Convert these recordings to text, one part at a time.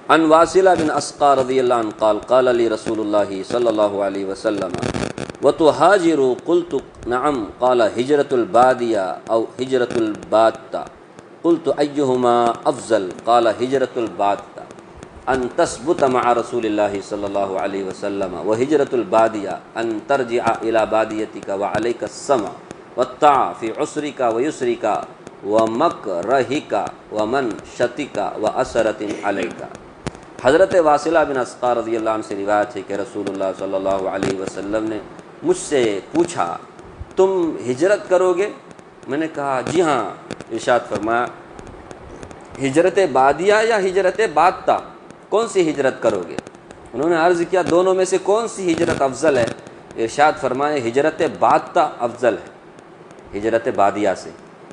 عن واصلہ بن اسقا رضی اللہ عنہ قال قال لی رسول اللہ صلی اللہ علیہ وسلم وتهاجروا قلت نعم قال ہجرت البادیہ او ہجرت الباتہ قلت ایہما افضل قال ہجرت الباتہ ان تثبت مع رسول اللہ صلی اللہ علیہ وسلم وہجرت البادیہ ان ترجع الى بادیتک وعلیک السمع والطاعہ فی عسرک ویسرک ومکرہک ومنشتک واسرۃ علیک۔ حضرت واصلہ بن اسقا رضی اللہ عنہ سے روایت ہے کہ رسول اللہ صلی اللہ علیہ وسلم نے مجھ سے پوچھا تم ہجرت کرو گے؟ میں نے کہا جی ہاں۔ ارشاد فرمایا ہجرت بادیہ یا ہجرت باتہ، کون سی ہجرت کرو گے؟ انہوں نے عرض کیا دونوں میں سے کون سی ہجرت افضل ہے؟ ارشاد فرمائے ہجرت باتہ افضل ہے ہجرت بادیہ سے۔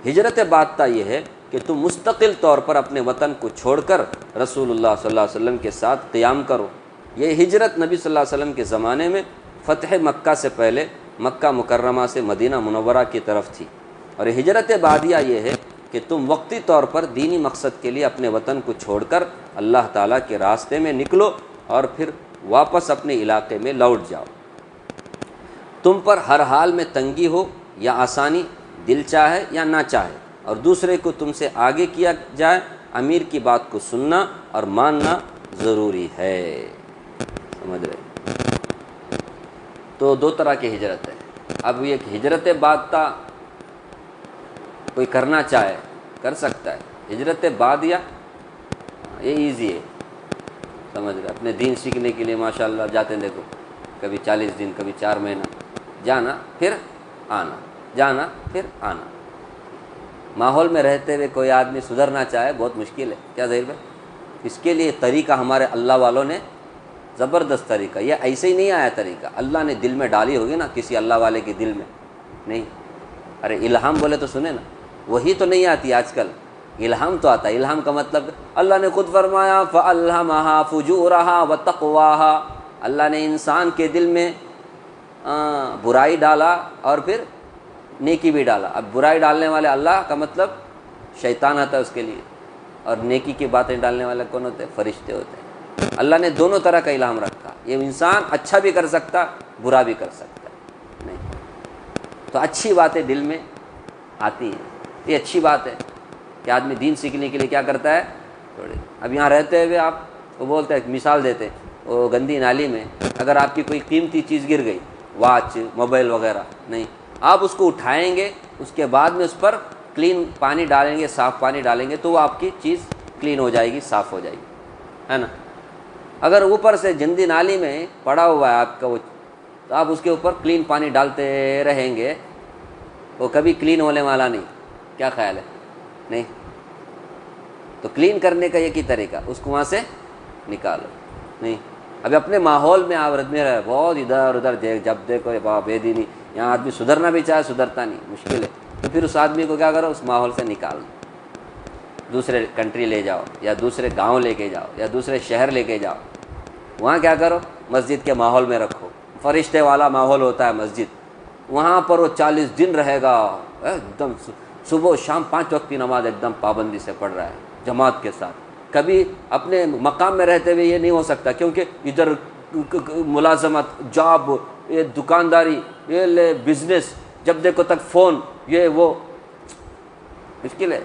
ہجرت باتہ یہ ہے کہ تم مستقل طور پر اپنے وطن کو چھوڑ کر رسول اللہ صلی اللہ علیہ وسلم کے ساتھ قیام کرو۔ یہ ہجرت نبی صلی اللہ علیہ وسلم کے زمانے میں فتح مکہ سے پہلے مکہ مکرمہ سے مدینہ منورہ کی طرف تھی، اور ہجرت بادیہ یہ ہے کہ تم وقتی طور پر دینی مقصد کے لیے اپنے وطن کو چھوڑ کر اللہ تعالیٰ کے راستے میں نکلو اور پھر واپس اپنے علاقے میں لوٹ جاؤ۔ تم پر ہر حال میں تنگی ہو یا آسانی، دل چاہے یا نہ چاہے، اور دوسرے کو تم سے آگے کیا جائے، امیر کی بات کو سننا اور ماننا ضروری ہے۔ سمجھ رہے؟ تو دو طرح کی ہجرت ہے۔ اب یہ ہجرت باتہ کوئی کرنا چاہے کر سکتا ہے، ہجرت بادیہ یہ ایزی ہے، سمجھ رہے؟ اپنے دین سیکھنے کے لیے ماشاءاللہ جاتے ہیں، دیکھو کبھی 40 دن کبھی 4 مہینہ جانا پھر آنا، جانا پھر آنا۔ ماحول میں رہتے ہوئے کوئی آدمی سدھرنا چاہے بہت مشکل ہے، کیا ظاہر ہے؟ اس کے لیے طریقہ ہمارے اللہ والوں نے زبردست طریقہ، یہ ایسے ہی نہیں آیا طریقہ، اللہ نے دل میں ڈالی ہوگی نا کسی اللہ والے کے دل میں، نہیں۔ ارے الہام بولے تو سنے نا، وہی تو نہیں آتی آج کل، الہام تو آتا ہے۔ الہام کا مطلب اللہ نے خود فرمایا فَأَلْهَمَهَا فُجُورَهَا وَتَقْوَاهَا، اللہ نے انسان کے دل میں برائی ڈالا اور پھر نیکی بھی ڈالا۔ اب برائی ڈالنے والے اللہ کا مطلب شیطان آتا ہے اس کے لیے، اور نیکی کی باتیں ڈالنے والے کون ہوتے ہیں؟ فرشتے ہوتے ہیں۔ اللہ نے دونوں طرح کا الہام رکھا، یہ انسان اچھا بھی کر سکتا برا بھی کر سکتا ہے، نہیں تو اچھی باتیں دل میں آتی ہیں، یہ اچھی بات ہے کہ آدمی دین سیکھنے کے لیے کیا کرتا ہے تھوڑی۔ اب یہاں رہتے ہوئے آپ وہ بولتے ہیں، مثال دیتے ہیں، وہ گندی نالی میں اگر آپ کی کوئی قیمتی چیز گر گئی، واچ موبائل وغیرہ، نہیں آپ اس کو اٹھائیں گے، اس کے بعد میں اس پر کلین پانی ڈالیں گے، صاف پانی ڈالیں گے تو وہ آپ کی چیز کلین ہو جائے گی، صاف ہو جائے گی، ہے نا۔ اگر اوپر سے گندی نالی میں پڑا ہوا ہے آپ کا وہ، تو آپ اس کے اوپر کلین پانی ڈالتے رہیں گے، وہ کبھی کلین ہونے والا نہیں۔ کیا خیال ہے؟ نہیں۔ تو کلین کرنے کا یہ کی طریقہ، اس کو وہاں سے نکالو، نہیں۔ ابھی اپنے ماحول میں آپ میں رہے، بہت ادھر ادھر جب دیکھو بے دینی، یہاں آدمی سدھرنا بھی چاہے سدھرتا نہیں، مشکل ہے، تو پھر اس آدمی کو کیا کرو، اس ماحول سے نکال دو، دوسرے کنٹری لے جاؤ، یا دوسرے گاؤں لے کے جاؤ، یا دوسرے شہر لے کے جاؤ، وہاں کیا کرو، مسجد کے ماحول میں رکھو، فرشتے والا ماحول ہوتا ہے مسجد، وہاں پر وہ 40 دن رہے گا، ایک دم صبح و شام 5 وقت کی نماز ایک دم پابندی سے پڑھ رہا ہے جماعت کے ساتھ۔ کبھی اپنے مقام میں رہتے ہوئے یہ نہیں ہو سکتا، کیونکہ ادھر ملازمت، جاب، یہ دکانداری، یہ لے بزنس، جب دیکھو تک فون، یہ وہ، مشکل ہے۔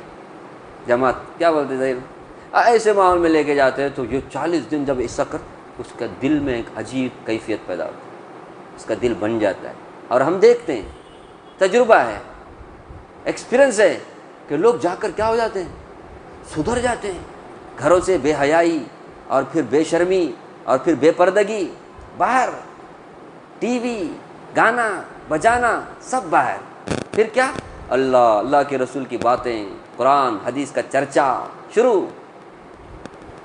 جماعت کیا بولتے ظاہر، ایسے ماحول میں لے کے جاتے ہیں، تو یہ 40 دن جب ایسا کر، اس کا دل میں ایک عجیب کیفیت پیدا ہوتی ہے، اس کا دل بن جاتا ہے۔ اور ہم دیکھتے ہیں، تجربہ ہے، ایکسپیرنس ہے کہ لوگ جا کر کیا ہو جاتے ہیں، سدھر جاتے ہیں، گھروں سے بے حیائی اور پھر بے شرمی اور پھر بے پردگی، باہر ٹی وی، گانا بجانا سب باہر، پھر کیا، اللہ اللہ کے رسول کی باتیں، قرآن حدیث کا چرچا شروع۔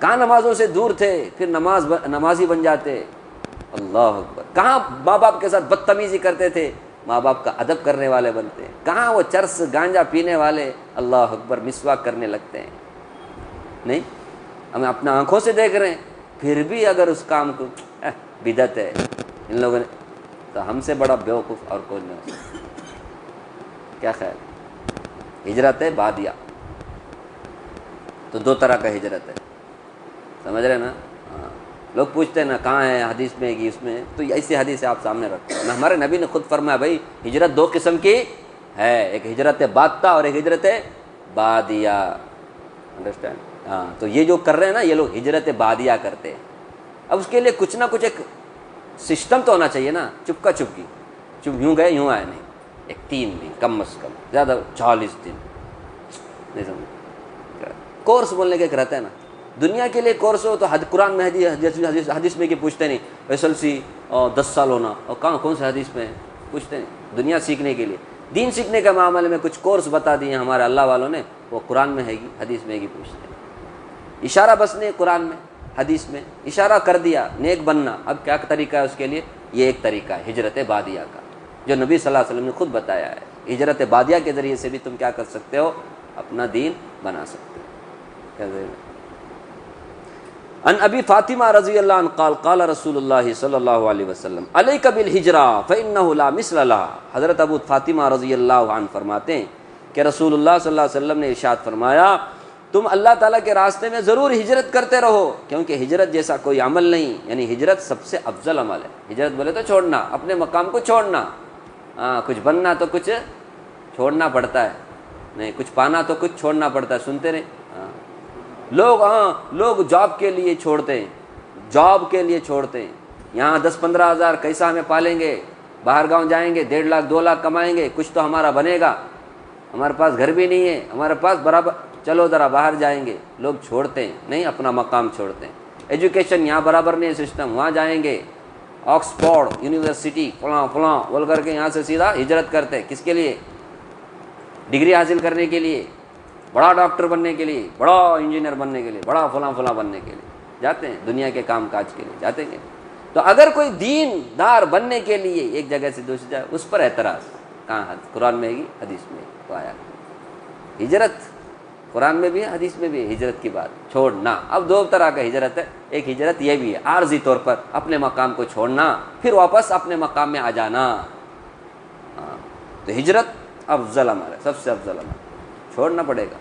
کہاں نمازوں سے دور تھے، پھر نمازی بن جاتے، اللہ اکبر۔ کہاں ماں باپ کے ساتھ بدتمیزی کرتے تھے، ماں باپ کا ادب کرنے والے بنتے ہیں۔ کہاں وہ چرس گانجا پینے والے، اللہ اکبر، مسواک کرنے لگتے ہیں۔ نہیں، ہم اپنا آنکھوں سے دیکھ رہے ہیں، پھر بھی اگر اس کام کو بدعت ہے ان لوگوں نے، تو ہم سے بڑا بیوقوف اور کوئی نہیں ہو سکتا۔ کیا خیال؟ ہجرت ہے بادیہ، تو دو طرح کا ہجرت ہے، سمجھ رہے نا؟ ہاں، لوگ پوچھتے ہیں نا کہاں ہے حدیث میں کہ اس میں، تو ایسی حدیث آپ سامنے رکھتے ہیں. ہمارے نبی نے خود فرمایا بھائی ہجرت دو قسم کی ہے، ایک ہجرت بادہ اور ایک ہجرت بادیہ. انڈرسٹینڈ؟ ہاں، تو یہ جو کر رہے ہیں نا یہ لوگ ہجرت بادیہ کرتے ہیں. اب اس کے لیے کچھ نہ کچھ ایک سسٹم تو ہونا چاہیے نا. چپکا چپکی چپ یوں گئے یوں آئے نہیں، ایک 3 دن کم از کم، زیادہ 40 دن نہیں سمجھ. کورس بولنے کا ایک رہتا ہے نا، دنیا کے لیے کورس ہو تو قرآن میں حدیث میں کہ پوچھتے نہیں ایس ایل سی 10 سال ہونا، اور کہاں کون سے حدیث میں پوچھتے نہیں. دنیا سیکھنے کے لیے، دین سیکھنے کے معاملے میں کچھ کورس بتا دیے ہمارے اللہ والوں نے، وہ قرآن میں ہے گی حدیث میں ہے گی پوچھتے ہیں. اشارہ بس نہیں قرآن میں حدیث میں، اشارہ کر دیا نیک بننا. اب کیا طریقہ ہے اس کے لیے؟ یہ ایک طریقہ ہے ہجرت بادیہ کا، جو نبی صلی اللہ علیہ وسلم نے خود بتایا ہے. ہجرت بادیہ کے ذریعے سے بھی تم کیا کر سکتے ہو؟ اپنا دین بنا سکتے ہو. ان ابی فاطمہ رضی اللہ عنہ قال قال رسول اللہ صلی اللہ علیہ وسلم علیک بالہجرہ فانہ لا مثل لها. حضرت ابو فاطمہ رضی اللہ عنہ فرماتے ہیں کہ رسول اللہ صلی اللہ علیہ وسلم نے ارشاد فرمایا تم اللہ تعالیٰ کے راستے میں ضرور ہجرت کرتے رہو، کیونکہ ہجرت جیسا کوئی عمل نہیں. یعنی ہجرت سب سے افضل عمل ہے. ہجرت بولے تو چھوڑنا، اپنے مقام کو چھوڑنا. ہاں، کچھ بننا تو کچھ چھوڑنا پڑتا ہے، نہیں کچھ پانا تو کچھ چھوڑنا پڑتا ہے. سنتے رہے لوگ جاب کے لیے چھوڑتے ہیں، جاب کے لیے چھوڑتے ہیں. یہاں 10-15 ہزار کیسا ہمیں پالیں گے، باہر گاؤں جائیں گے 1.5 لاکھ 2 لاکھ کمائیں گے، کچھ تو ہمارا بنے گا. ہمارے پاس گھر بھی نہیں ہے، ہمارے پاس برابر، چلو ذرا باہر جائیں گے. لوگ چھوڑتے ہیں، نہیں اپنا مقام چھوڑتے ہیں. ایجوکیشن یہاں برابر نہیں ہے سسٹم، وہاں جائیں گے آکسفورڈ یونیورسٹی فلاں فلاں بول کر کے یہاں سے سیدھا ہجرت کرتے ہیں. کس کے لیے؟ ڈگری حاصل کرنے کے لیے، بڑا ڈاکٹر بننے کے لیے، بڑا انجینئر بننے کے لیے، بڑا فلاں فلاں بننے کے لیے جاتے ہیں، دنیا کے کام کاج کے لیے جاتے ہیں. تو اگر کوئی دین دار بننے کے لیے ایک جگہ سے دوسری جگہ، اس پر اعتراض کہاں؟ قرآن میں ہے حدیث میں تو آیا. ہجرت قرآن میں بھی ہے حدیث میں بھی ہے، ہجرت کی بات چھوڑنا. اب 2 طرح کا ہجرت ہے. ایک ہجرت یہ بھی ہے عارضی طور پر اپنے مقام کو چھوڑنا، پھر واپس اپنے مقام میں آ جانا. تو ہجرت افضل عمل ہے، سب سے افضل عمل. چھوڑنا پڑے گا،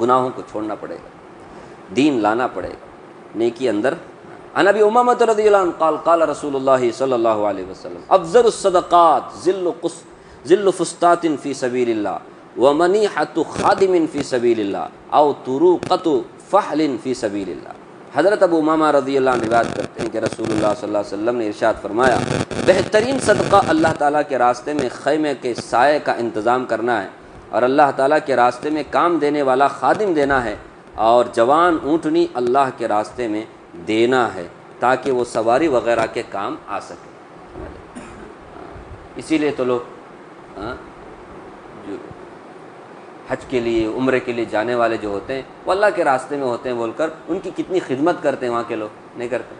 گناہوں کو چھوڑنا پڑے گا، دین لانا پڑے گا، نیکی اندر. عن ابی امامہ رضی اللہ عنہ قال قال رسول اللہ صلی اللہ علیہ وسلم افضل الصدقات ذل فسطاط فی سبیل اللہ ومنیحۃ خادم فی سبیل اللہ او طروقۃ فحل فی سبیل اللہ. حضرت ابو امامہ رضی اللہ عنہ روایت کرتے ہیں کہ رسول اللہ صلی اللہ علیہ وسلم نے ارشاد فرمایا بہترین صدقہ اللہ تعالیٰ کے راستے میں خیمے کے سائے کا انتظام کرنا ہے، اور اللہ تعالیٰ کے راستے میں کام دینے والا خادم دینا ہے، اور جوان اونٹنی اللہ کے راستے میں دینا ہے تاکہ وہ سواری وغیرہ کے کام آ سکے. اسی لیے تو لوگ جو حج کے لیے عمرے کے لیے جانے والے جو ہوتے ہیں وہ اللہ کے راستے میں ہوتے ہیں بول کر ان کی کتنی خدمت کرتے ہیں. وہاں کے لوگ نہیں کرتے،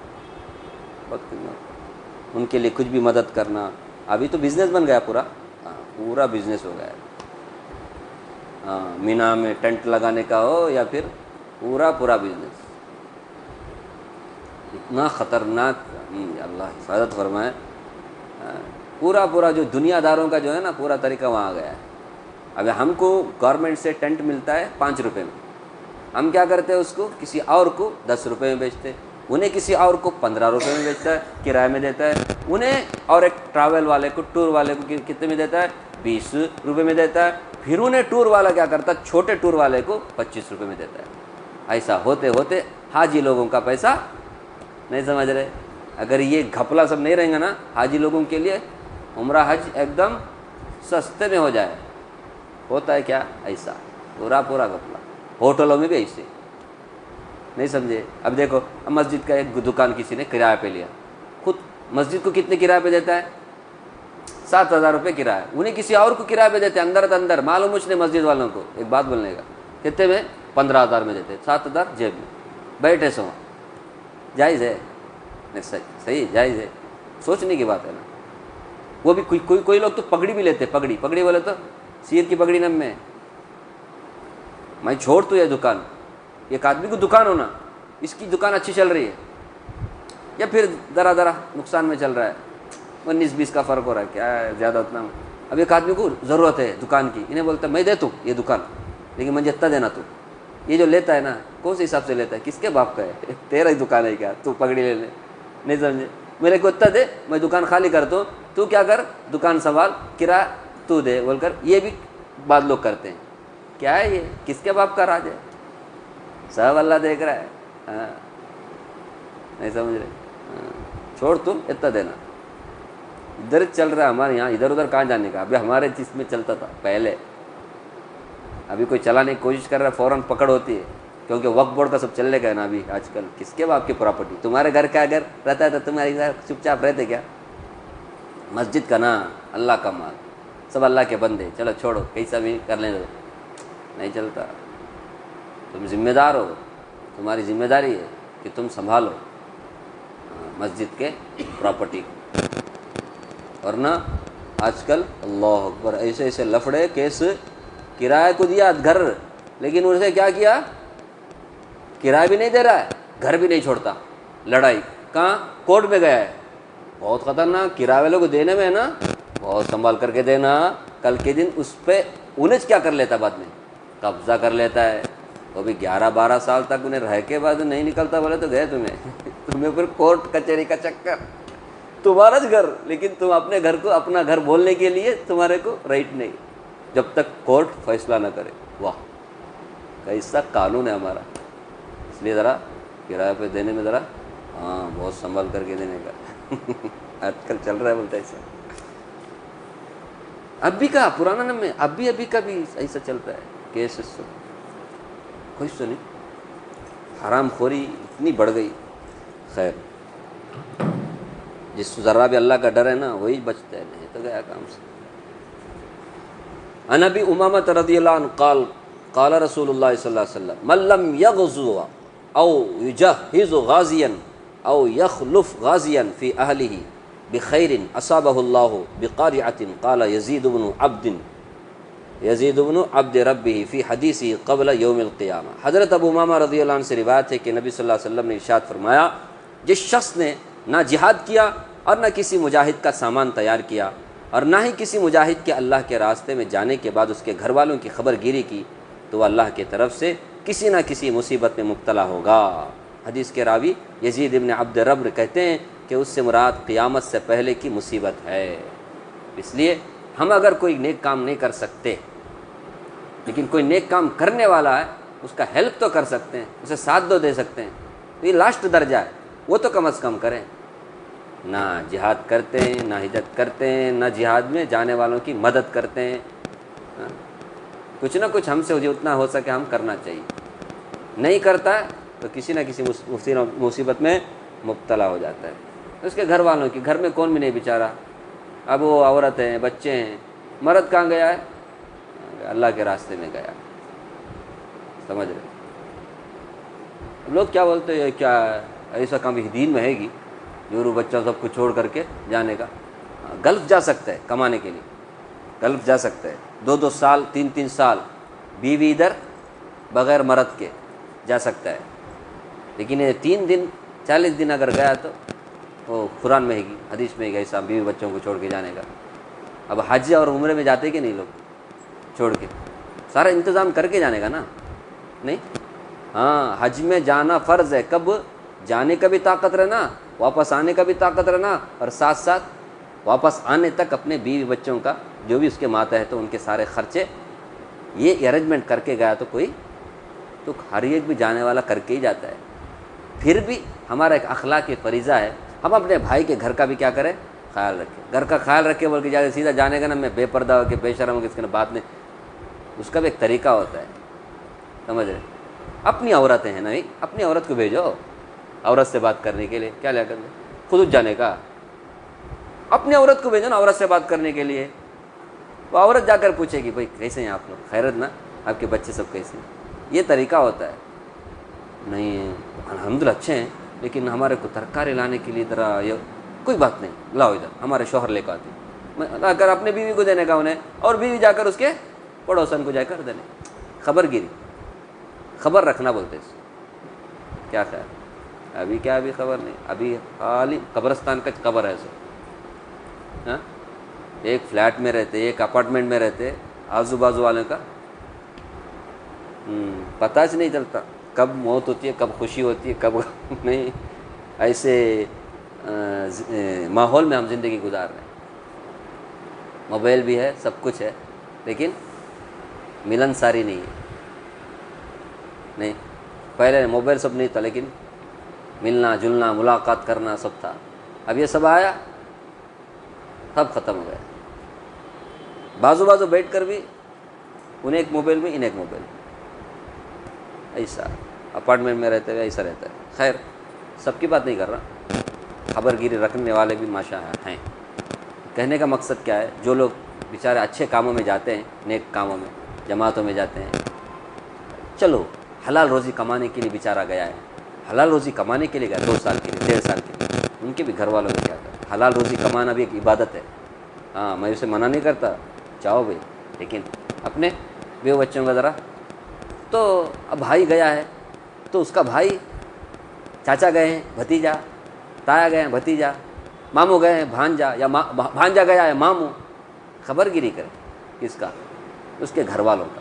بہت خدمت، ان کے لیے کچھ بھی مدد کرنا. ابھی تو بزنس بن گیا پورا، پورا بزنس ہو گیا ہے. مینا میں ٹینٹ لگانے کا ہو یا پھر پورا بزنس، اتنا خطرناک. اللہ حفاظت فرمائے. پورا جو دنیا داروں کا جو ہے نا پورا طریقہ وہاں آ گیا ہے. اب ہم کو گورنمنٹ سے ٹینٹ ملتا ہے 5 روپے میں، ہم کیا کرتے ہیں اس کو کسی اور کو 10 روپے میں بیچتے ہیں، انہیں کسی اور کو 15 روپے میں بیچتا ہے، کرائے میں دیتا ہے انہیں، اور ایک ٹریول والے کو ٹور والے کو کتنے میں دیتا ہے؟ 20 روپے میں دیتا ہے. پھر انہیں ٹور والا کیا کرتا ہے؟ چھوٹے ٹور والے کو 25 روپے میں دیتا ہے. ایسا ہوتے ہوتے حاجی لوگوں کا پیسہ نہیں سمجھ رہے. اگر یہ گھپلا سب نہیں رہیں گا نا حاجی لوگوں کے لیے عمرہ حج ایک دم سستے میں ہو جائے. ہوتا ہے کیا ایسا پورا گھپلا. ہوٹلوں میں بھی ایسے نہیں سمجھے. اب دیکھو مسجد کا ایک دکان کسی نے کرایہ پہ لیا، خود مسجد کو کتنے کرایہ پہ دیتا ہے؟ 7,000 روپے کرایہ. انہیں کسی اور کو کرایہ پہ دیتے ہیں اندر معلوم اس نے مسجد والوں کو ایک بات بولنے کا کتنے میں 15,000 میں دیتے، 7,000 جیب میں بیٹھے سو. جائز ہے؟ نہیں صحیح جائز ہے، سوچنے کی بات ہے نا. وہ بھی کوئی لوگ تو پگڑی بھی لیتے. پگڑی بولے تو سیر کی پگڑی نم میں چھوڑ تو یہ دکان، ایک آدمی کو دکان ہونا، اس کی دکان اچھی چل رہی ہے یا پھر ذرا نقصان میں چل رہا ہے، 19-20 کا فرق ہو رہا ہے، کیا ہے زیادہ اتنا. اب ایک آدمی کو ضرورت ہے دکان کی، انہیں بولتا میں دے تو یہ دکان لیکن مجھے اتنا دینا تو یہ جو لیتا ہے نا کون سے حساب سے لیتا ہے؟ کس کے باپ کا ہے؟ تیرا ہی دکان ہے کیا؟ تو پگڑی لے لے، نہیں سمجھے؟ میرے کو اتنا دے، میں دکان خالی کرتا ہوں، تو کیا کر، دکان سنبھال، کرایہ تو دے بول کر، یہ بھی بعض لوگ کرتے ہیں۔ کیا ہے یہ؟ کس کے باپ کا راج ہے؟ سب اللہ دیکھ رہا ہے۔ ہاں، نہیں سمجھ رہے؟ ہاں، چھوڑ تم اتنا دینا، ادھر چل رہا ہے ہمارے یہاں، ادھر ادھر کہاں جانے کا؟ ابھی ہمارے جس میں چلتا تھا پہلے، ابھی کوئی چلانے کی کوشش کر رہا ہے فوراً پکڑ ہوتی ہے، کیونکہ وقف بورڈ کا سب چلنے کا ہے نا ابھی آج کل۔ کس کے باپ کی پراپرٹی؟ تمہارے گھر کا اگر رہتا ہے تو تمہارے گھر چپ چاپ رہتے کیا؟ مسجد کا نا، اللہ کا مال، سب اللہ کے بندے، چلو چھوڑو کیسا بھی کر لیں، دو نہیں چلتا۔ تم ذمہ دار ہو، تمہاری ذمہ داری ہے کہ تم سنبھالو مسجد کے پراپرٹی کو، ورنہ آج کل اللہ اکبر ایسے ایسے لفڑے کیس، کرایہ کو دیا گھر، لیکن انہوں نے کیا کیا؟ کرایہ بھی نہیں دے رہا ہے، گھر بھی نہیں چھوڑتا، لڑائی کہاں؟ کورٹ میں گیا ہے۔ بہت خطرناک، کرایہ والوں کو دینے میں ہے نا بہت سنبھال کر کے دینا، کل کے دن اس پہ انہیں کیا کر لیتا، بعد میں قبضہ کر لیتا ہے، وہ بھی 11-12 سال تک انہیں رہ کے بعد نہیں نکلتا، بولے تو گئے تمہیں پھر کورٹ کچہری کا چکر، تمہارا گھر، لیکن تم اپنے گھر کو اپنا گھر بولنے کے لیے تمہارے کو رائٹ نہیں، جب تک کورٹ فیصلہ نہ کرے۔ واہ، کیسا قانون ہے ہمارا! اس لیے ذرا کرایہ پہ دینے میں ذرا بہت سنبھال کر کے دینے کا آج کل چل رہا ہے بولتا ایسا۔ اب بھی کا پرانا نام میں ابھی کا بھی ایسا چلتا ہے، کیس کچھ تو نہیں، حرام خوری اتنی بڑھ گئی۔ خیر، جس ذرا بھی اللہ کا ڈر ہے نا وہی بچتا ہے، نہیں تو گیا کام سے۔ عن ابی امامہ رضی اللہ عنہ قال قال رسول اللہ صلی اللہ علیہ وسلم من لم یغزو او یجہز غازیا او یخلف غازیا فی اہلہ بخیر اصابہ اللہ بقارعۃ قال یزید بن عبد ربہ فی حدیثہ قبل یوم القیامہ۔ حضرت ابو امامہ رضی اللہ عنہ سے روایت ہے کہ نبی صلی اللہ علیہ وسلم نے ارشاد فرمایا، جس شخص نے نہ جہاد کیا اور نہ کسی مجاہد کا سامان تیار کیا اور نہ ہی کسی مجاہد کے اللہ کے راستے میں جانے کے بعد اس کے گھر والوں کی خبر گیری کی، تو وہ اللہ کی طرف سے کسی نہ کسی مصیبت میں مبتلا ہوگا۔ حدیث کے راوی یزید بن عبد رب کہتے ہیں کہ اس سے مراد قیامت سے پہلے کی مصیبت ہے۔ اس لیے ہم اگر کوئی نیک کام نہیں کر سکتے لیکن کوئی نیک کام کرنے والا ہے، اس کا ہیلپ تو کر سکتے ہیں، اسے ساتھ دے سکتے ہیں، تو یہ لاسٹ درجہ ہے، وہ تو کم از کم کریں۔ نہ جہاد کرتے ہیں، نہ ہجرت کرتے ہیں، نہ جہاد میں جانے والوں کی مدد کرتے ہیں، کچھ نہ کچھ ہم سے جتنا ہو سکے ہم کرنا چاہیے۔ نہیں کرتا ہے تو کسی نہ کسی مصیبت میں مبتلا ہو جاتا ہے۔ اس کے گھر والوں کی، گھر میں کون بھی نہیں بیچارہ، اب وہ عورت ہیں، بچے ہیں، مرد کہاں گیا ہے؟ اللہ کے راستے میں گیا، سمجھ رہے؟ لوگ کیا بولتے ہیں، کیا ایسا کام دین میں ہے گی جو بچہ سب کو چھوڑ کر کے جانے کا؟ گلف جا سکتا ہے کمانے کے لیے، گلف جا سکتا ہے، 2 سال 3 سال بیوی ادھر بغیر مرد کے جا سکتا ہے، لیکن یہ 3 دن 40 دن اگر گیا تو وہ قرآن میں ہے گی، حدیث میں ہے گی ایسا بیوی بچوں کو چھوڑ کے جانے کا۔ اب حج اور عمرے میں جاتے کہ نہیں لوگ چھوڑ کے؟ سارا انتظام کر کے جانے کا نا، نہیں؟ ہاں، حج میں جانا فرض ہے، کب جانے کا بھی طاقت رہنا، واپس آنے کا بھی طاقت رہنا، اور ساتھ ساتھ واپس آنے تک اپنے بیوی بچوں کا جو بھی اس کے ماتحت تو ان کے سارے خرچے یہ ارینجمنٹ کر کے گیا تو کوئی تو ہر ایک بھی جانے والا کر کے ہی جاتا ہے۔ پھر بھی ہمارا ایک اخلاقی فریضہ ہے، ہم اپنے بھائی کے گھر کا بھی کیا کریں، خیال رکھیں، گھر کا خیال رکھے، بلکہ جا کے سیدھا جانے کا نا میں بے پردہ ہو کے بے شرم ہو کے اس کے نا بات نہیں، اس کا بھی ایک طریقہ ہوتا ہے، سمجھ رہے؟ اپنی عورتیں ہیں نہیں، اپنی عورت کو بھیجو عورت سے بات کرنے کے لیے، کیا لیا کر خود جانے کا، اپنی عورت کو بھیجو نا عورت سے بات کرنے کے لیے، وہ عورت جا کر پوچھے گی بھائی کیسے ہیں آپ لوگ، خیرت نا، آپ کے بچے سب کیسے ہیں، یہ طریقہ ہوتا ہے۔ نہیں الحمدللہ اچھے ہیں، لیکن ہمارے کو ترکاری لانے کے لیے ذرا یہ کوئی بات نہیں، لاؤ ادھر، ہمارے شوہر لے کے آتے ہیں، لا کر اپنے بیوی کو دینے کا انہیں، اور بیوی جا کر اس کے پڑوسن کو جا کر دینے، خبر گیری، خبر رکھنا بولتے ہیں، کیا خیال؟ ابھی کیا ابھی خبر نہیں، ابھی خالی قبرستان کا قبر ہے سر، ہاں، ایک فلیٹ میں رہتے، ایک اپارٹمنٹ میں رہتے، آزو بازو والوں کا پتہ ہی نہیں چلتا کب موت ہوتی ہے، کب خوشی ہوتی ہے، کب نہیں. ایسے ماحول میں ہم زندگی گزار رہے ہیں. موبائل بھی ہے، سب کچھ ہے، لیکن ملن ساری نہیں ہے. نہیں، پہلے موبائل سب نہیں تھا، لیکن ملنا جلنا ملاقات کرنا سب تھا. اب یہ سب آیا، سب ختم ہو گیا. بازو بازو بیٹھ کر بھی انہیں ایک موبائل میں، انہیں ایک موبائل میں. ایسا اپارٹمنٹ میں رہتے ہوئے ایسا رہتا ہے. خیر، سب کی بات نہیں کر رہا، خبر گیری رکھنے والے بھی ماشاء ہیں. کہنے کا مقصد کیا ہے، جو لوگ بیچارے اچھے کاموں میں جاتے ہیں، نیک کاموں میں، جماعتوں میں جاتے ہیں، چلو حلال روزی کمانے کے لیے بیچارہ گیا ہے، حلال روزی کمانے کے لیے گیا 2 سال کے لیے، 1.5 سال کے لیے. ان کے بھی گھر والوں نے کیا کہا، حلال روزی کمانا بھی ایک عبادت ہے. ہاں، میں اسے منع نہیں کرتا، جاؤ بھائی، لیکن اپنے بیوی بچوں کا ذرا. تو اب بھائی گیا ہے تو اس کا بھائی، چاچا گئے ہیں بھتیجا، تایا گئے ہیں بھتیجا، ماموں گئے ہیں بھانجا، یا بھانجا گیا ہے ماموں. خبر گیری کرے کس کا؟ اس کے گھر والوں کا.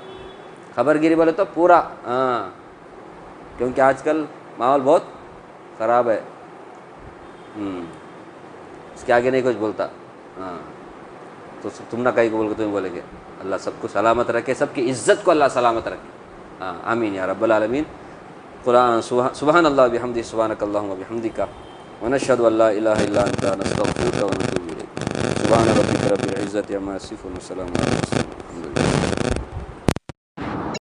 خبر گیری بولے تو پورا، ہاں، کیونکہ آج کل ماحول بہت خراب ہے. اس کے آگے نہیں کچھ بولتا. ہاں، تو تم نہ کہیں کو بول کے تمہیں بولیں گے. اللہ سب کو سلامت رکھے، سب کی عزت کو اللہ سلامت رکھے. ہاں، آمین یا رب العالمین. قرآن سبحان اللہ بحمدہ، سبحانک اللہم و بحمدک، ونشہد ان لا الہ الا انت، نستغفرک ونتوب الیک. سبحان ربک رب العزۃ عما یصفون، وسلام علی المرسلین، الحمد للہ.